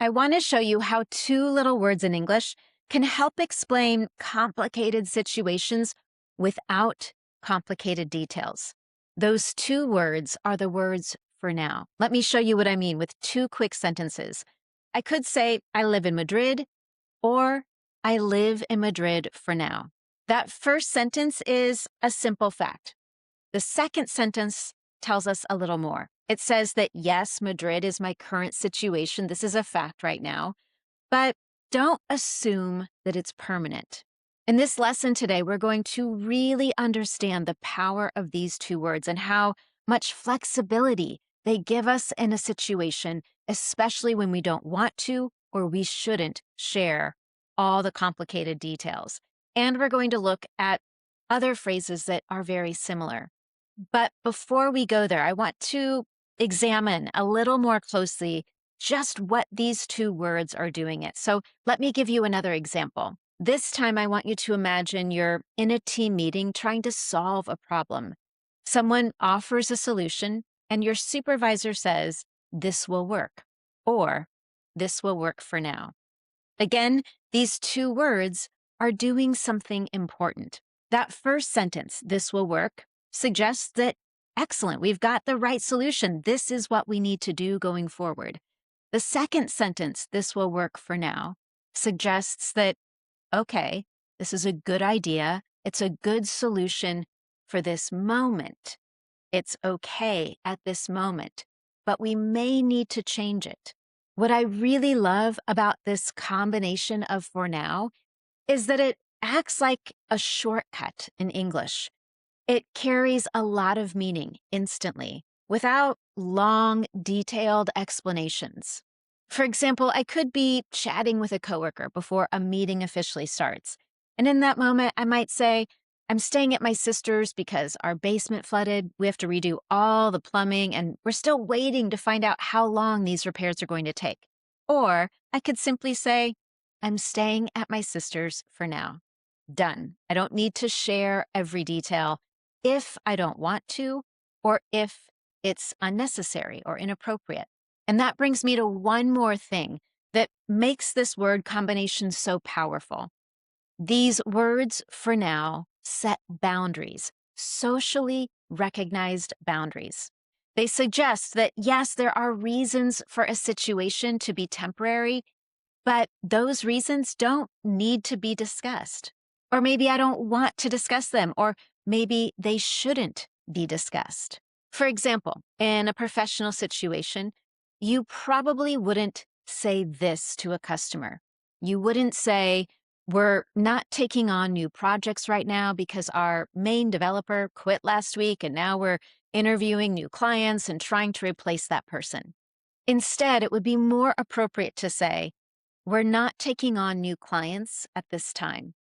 I want to show you how two little words in English can help explain complicated situations without complicated details. Those two words are the words for now. Let me show you what I mean with two quick sentences. I could say, I live in Madrid, or I live in Madrid for now. That first sentence is a simple fact. The second sentence tells us a little more. It says that, yes, Madrid is my current situation. This is a fact right now, but don't assume that it's permanent. In this lesson today, we're going to really understand the power of these two words and how much flexibility they give us in a situation, especially when we don't want to or we shouldn't share all the complicated details. And we're going to look at other phrases that are very similar. But before we go there, I want to examine a little more closely just what these two words are doing it. So let me give you another example. This time, I want you to imagine you're in a team meeting trying to solve a problem. Someone offers a solution, and your supervisor says, "This will work," or "This will work for now." Again, these two words are doing something important. That first sentence, "This will work," suggests that, excellent, we've got the right solution. This is what we need to do going forward. The second sentence, "This will work for now," suggests that, okay, this is a good idea. It's a good solution for this moment. It's okay at this moment, but we may need to change it. What I really love about this combination of "for now" is that it acts like a shortcut in English. It carries a lot of meaning instantly without long, detailed explanations. For example, I could be chatting with a coworker before a meeting officially starts. And in that moment, I might say, I'm staying at my sister's because our basement flooded. We have to redo all the plumbing, and we're still waiting to find out how long these repairs are going to take. Or I could simply say, I'm staying at my sister's for now. Done. I don't need to share every detail if I don't want to, or if it's unnecessary or inappropriate. And that brings me to one more thing that makes this word combination so powerful. These words, for now, set boundaries, socially recognized boundaries. They suggest that, yes, there are reasons for a situation to be temporary, but those reasons don't need to be discussed. Or maybe I don't want to discuss them, or maybe they shouldn't be discussed. For example, in a professional situation, you probably wouldn't say this to a customer. You wouldn't say, we're not taking on new projects right now because our main developer quit last week and now we're interviewing new clients and trying to replace that person. Instead, it would be more appropriate to say, we're not taking on new clients at this time.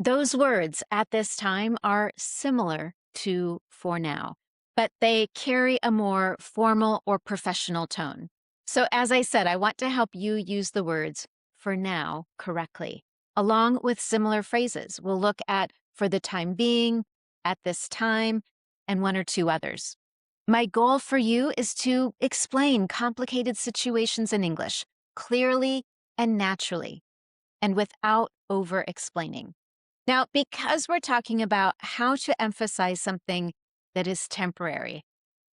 Those words at this time are similar to "for now," but they carry a more formal or professional tone. So as I said, I want to help you use the words "for now" correctly, along with similar phrases. We'll look at "for the time being," "at this time," and one or two others. My goal for you is to explain complicated situations in English clearly and naturally, and without over-explaining. Now, because we're talking about how to emphasize something that is temporary,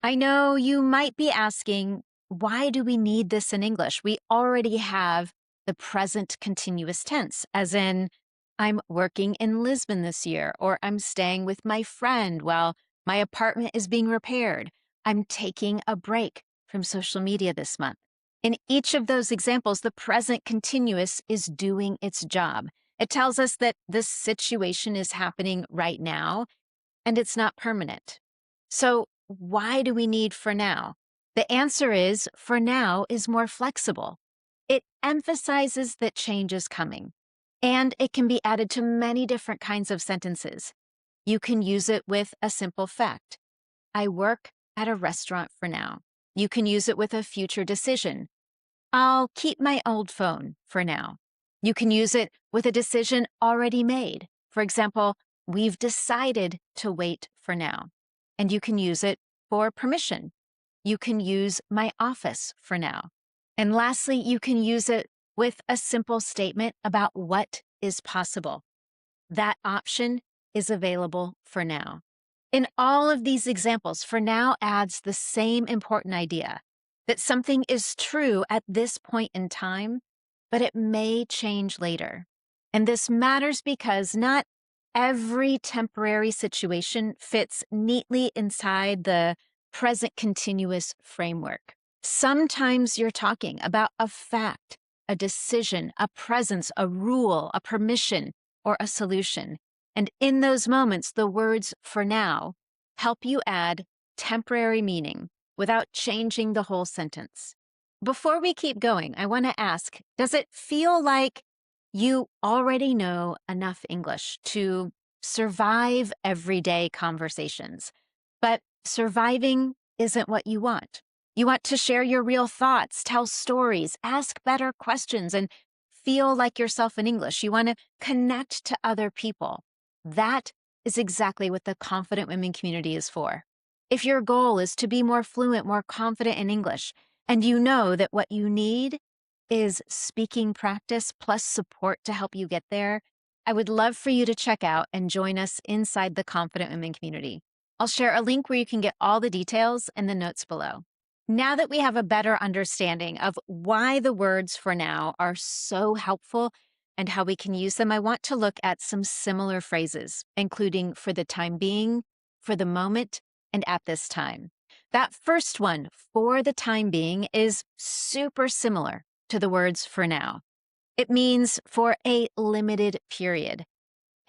I know you might be asking, why do we need this in English? We already have the present continuous tense, as in, I'm working in Lisbon this year, or I'm staying with my friend while my apartment is being repaired. I'm taking a break from social media this month. In each of those examples, the present continuous is doing its job. It tells us that this situation is happening right now and it's not permanent. So, why do we need "for now"? The answer is "for now" is more flexible. It emphasizes that change is coming, and it can be added to many different kinds of sentences. You can use it with a simple fact. I work at a restaurant for now. You can use it with a future decision. I'll keep my old phone for now. You can use it with a decision already made. For example, we've decided to wait for now. And you can use it for permission. You can use "my office" for now. And lastly, you can use it with a simple statement about what is possible. That option is available for now. In all of these examples, for now adds the same important idea that something is true at this point in time, but it may change later. And this matters because not every temporary situation fits neatly inside the present continuous framework. Sometimes you're talking about a fact, a decision, a presence, a rule, a permission, or a solution. And in those moments, the words for now help you add temporary meaning without changing the whole sentence. Before we keep going, I want to ask, does it feel like you already know enough English to survive everyday conversations, but surviving isn't what you want? You want to share your real thoughts, tell stories, ask better questions, and feel like yourself in English. You want to connect to other people. That is exactly what the Confident Women community is for. If your goal is to be more fluent, more confident in English, and you know that what you need is speaking practice plus support to help you get there, I would love for you to check out and join us inside the Confident Women community. I'll share a link where you can get all the details in the notes below. Now that we have a better understanding of why the words for now are so helpful and how we can use them, I want to look at some similar phrases, including for the time being, for the moment, and at this time. That first one, for the time being, is super similar to the words for now. It means for a limited period.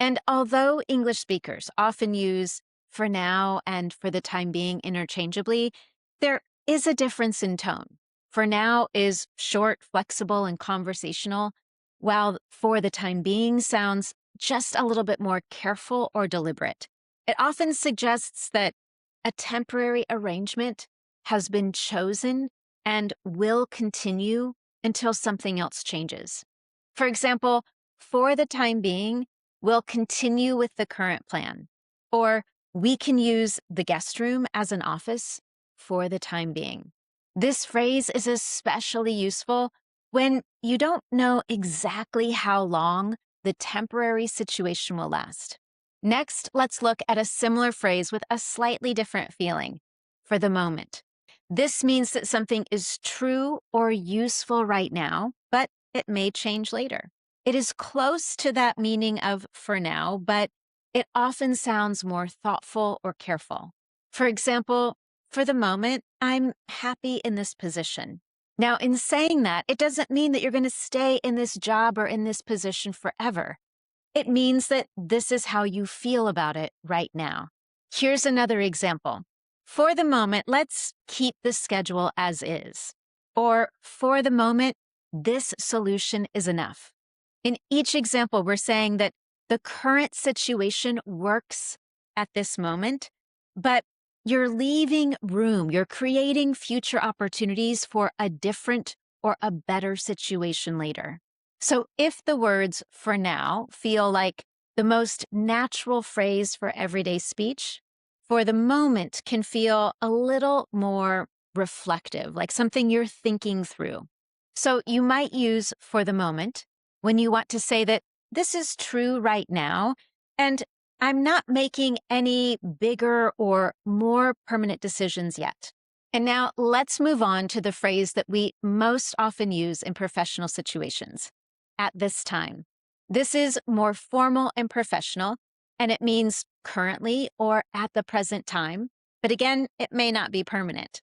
And although English speakers often use for now and for the time being interchangeably, there is a difference in tone. For now is short, flexible, and conversational, while for the time being sounds just a little bit more careful or deliberate. It often suggests that a temporary arrangement has been chosen and will continue until something else changes. For example, for the time being, we'll continue with the current plan, or we can use the guest room as an office for the time being. This phrase is especially useful when you don't know exactly how long the temporary situation will last. Next, let's look at a similar phrase with a slightly different feeling, for the moment. This means that something is true or useful right now, but it may change later. It is close to that meaning of for now, but it often sounds more thoughtful or careful. For example, for the moment, I'm happy in this position. Now, in saying that, it doesn't mean that you're going to stay in this job or in this position forever. It means that this is how you feel about it right now. Here's another example. For the moment, let's keep the schedule as is. Or for the moment, this solution is enough. In each example, we're saying that the current situation works at this moment, but you're leaving room, you're creating future opportunities for a different or a better situation later. So if the words for now feel like the most natural phrase for everyday speech, for the moment can feel a little more reflective, like something you're thinking through. So you might use for the moment when you want to say that this is true right now, and I'm not making any bigger or more permanent decisions yet. And now let's move on to the phrase that we most often use in professional situations, at this time. This is more formal and professional, and it means currently or at the present time. But again, it may not be permanent.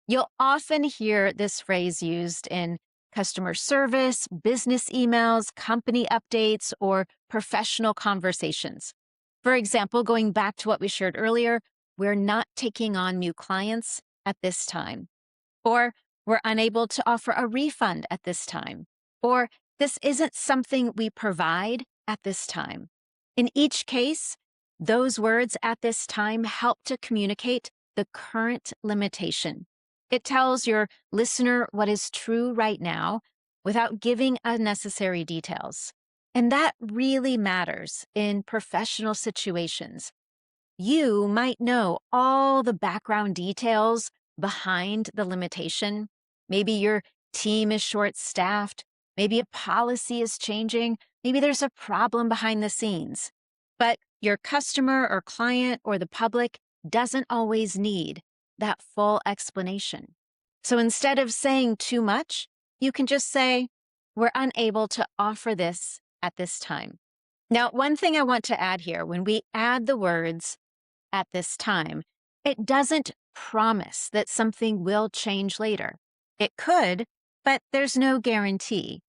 You'll often hear this phrase used in customer service, business emails, company updates, or professional conversations. For example, going back to what we shared earlier, we're not taking on new clients at this time. Or we're unable to offer a refund at this time. Or this isn't something we provide at this time. In each case, those words at this time help to communicate the current limitation. It tells your listener what is true right now without giving unnecessary details. And that really matters in professional situations. You might know all the background details behind the limitation. Maybe you're team is short-staffed, maybe a policy is changing, maybe there's a problem behind the scenes. But your customer or client or the public doesn't always need that full explanation. So instead of saying too much, you can just say, we're unable to offer this at this time. Now, one thing I want to add here, when we add the words at this time, it doesn't promise that something will change later. It could, but there's no guarantee.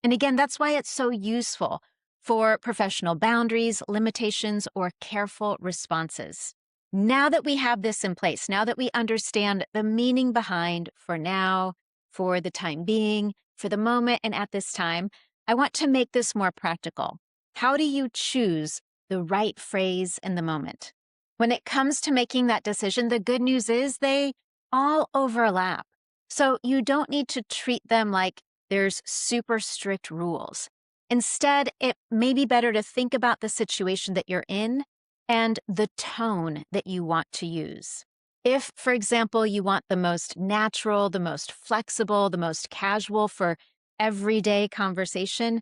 And again, that's why it's so useful for professional boundaries, limitations, or careful responses. Now that we have this in place, now that we understand the meaning behind for now, for the time being, for the moment, and at this time, I want to make this more practical. How do you choose the right phrase in the moment? When it comes to making that decision, the good news is they all overlap. So you don't need to treat them like there's super strict rules. Instead, it may be better to think about the situation that you're in and the tone that you want to use. If, for example, you want the most natural, the most flexible, the most casual for everyday conversation,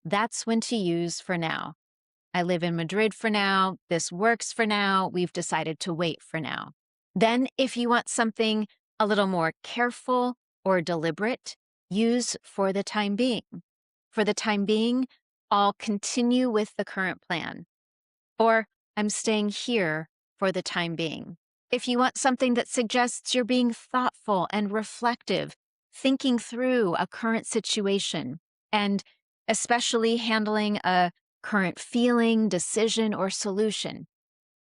that's when to use for now. I live in Madrid for now. This works for now. We've decided to wait for now. Then, if you want something a little more careful or deliberate, use for the time being. For the time being, I'll continue with the current plan. Or I'm staying here for the time being. If you want something that suggests you're being thoughtful and reflective, thinking through a current situation, and especially handling a current feeling, decision, or solution,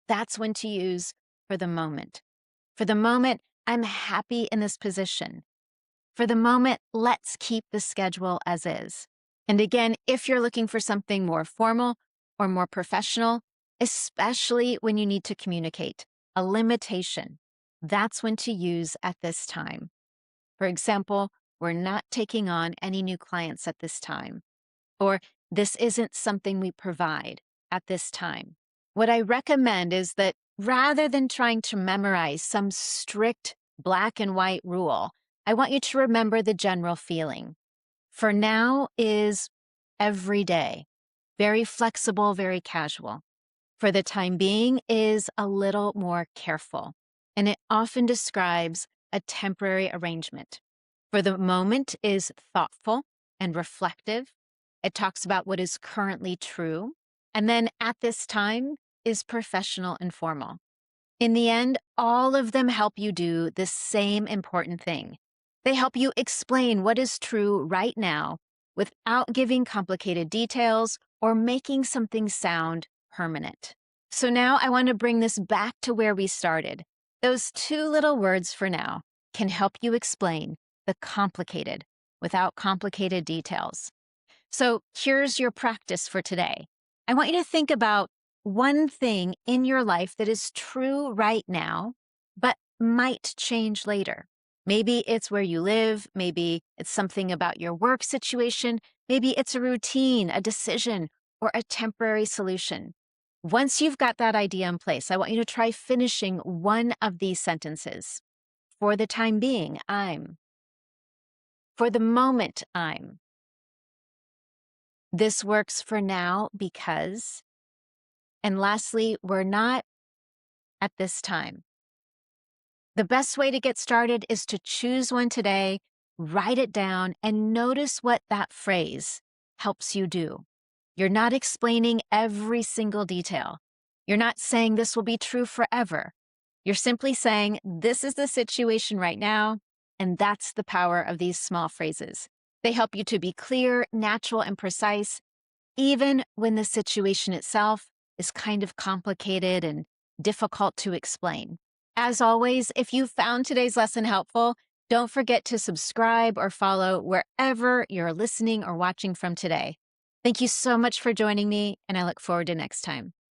that's when to use for the moment. For the moment, I'm happy in this position. For the moment, let's keep the schedule as is. And again, if you're looking for something more formal or more professional, especially when you need to communicate a limitation, that's when to use at this time. For example, we're not taking on any new clients at this time, or this isn't something we provide at this time. What I recommend is that rather than trying to memorize some strict black and white rule, I want you to remember the general feeling. For now is every day, very flexible, very casual. For the time being is a little more careful, and it often describes a temporary arrangement. For the moment is thoughtful and reflective. It talks about what is currently true. And then at this time is professional and formal. In the end, all of them help you do the same important thing. They help you explain what is true right now without giving complicated details or making something sound permanent. So now I want to bring this back to where we started. Those two little words for now can help you explain the complicated without complicated details. So here's your practice for today. I want you to think about one thing in your life that is true right now, but might change later. Maybe it's where you live. Maybe it's something about your work situation. Maybe it's a routine, a decision, or a temporary solution. Once you've got that idea in place, I want you to try finishing one of these sentences. For the time being, I'm. For the moment, I'm. This works for now because. And lastly, we're not at this time. The best way to get started is to choose one today, write it down, and notice what that phrase helps you do. You're not explaining every single detail. You're not saying this will be true forever. You're simply saying, this is the situation right now, and that's the power of these small phrases. They help you to be clear, natural, and precise, even when the situation itself is kind of complicated and difficult to explain. As always, if you found today's lesson helpful, don't forget to subscribe or follow wherever you're listening or watching from today. Thank you so much for joining me, and I look forward to next time.